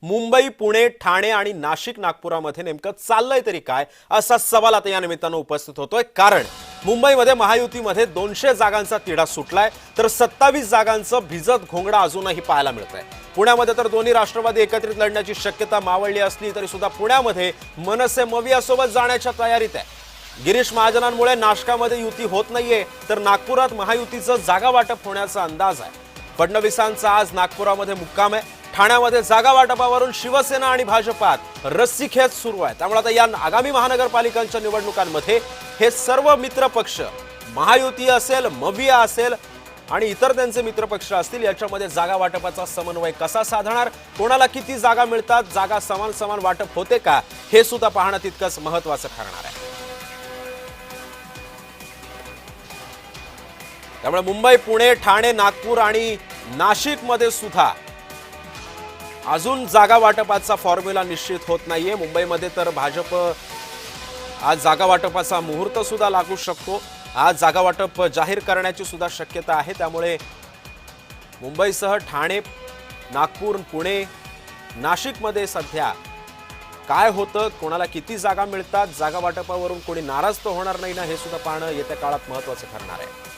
मुंबई, पुणे, ठाणे आणि नाशिक, नागपुरामध्ये नेमकं चाललंय तरी काय असा सवाल आता या निमित्तानं उपस्थित होतोय। कारण मुंबईमध्ये महायुतीमध्ये 200 जागांचा तिढा सुटलाय, तर 27 जागांचं भिजत घोंगडा अजूनही पाहायला मिळतंय। पुण्यामध्ये तर दोन्ही राष्ट्रवादी एकत्रित लढण्याची शक्यता मावळली असली तरी सुद्धा पुण्यामध्ये मनसे मवियासोबत जाण्याच्या तयारीत आहे। गिरीश महाजनांमुळे नाशिकमध्ये युती होत नाहीये, तर नागपुरात महायुतीचं जागा वाटप होण्याचा अंदाज आहे। फडणवीसांचा आज नागपुरामध्ये मुक्काम आहे। ठाण्यामध्ये जागा वाटपावरून शिवसेना आणि भाजपात रस्सीखेच सुरू आहे। त्यामुळे आता या आगामी महानगरपालिकांच्या निवडणुकांमध्ये हे सर्व मित्र पक्ष, महायुती असेल, मविया असेल आणि इतर त्यांचे मित्रपक्ष असतील, याच्यामध्ये जागा वाटपाचा समन्वय कसा साधणार, कोणाला किती जागा मिळतात, जागा समान समान वाटप होते का, हे सुद्धा पाहणं तितकंच महत्त्वाचं ठरणार आहे। त्यामुळे मुंबई, पुणे, ठाणे, नागपूर आणि नाशिकमध्ये सुद्धा अजून जागा वाटपाचा फॉर्म्युला निश्चित होत नाहीये। मुंबईमध्ये तर भाजप आज जागा वाटपाचा मुहूर्त सुद्धा लागू शकतो। आज जागा वाटप जाहीर करण्याची सुद्धा शक्यता आहे। त्यामुळे मुंबईसह ठाणे, नागपूर, पुणे, नाशिकमध्ये सध्या काय होतं, कोणाला किती जागा मिळतात, जागा वाटपावरून कोणी नाराज तर होणार नाही ना, हे सुद्धा पाहणं येत्या काळात महत्त्वाचं ठरणार आहे।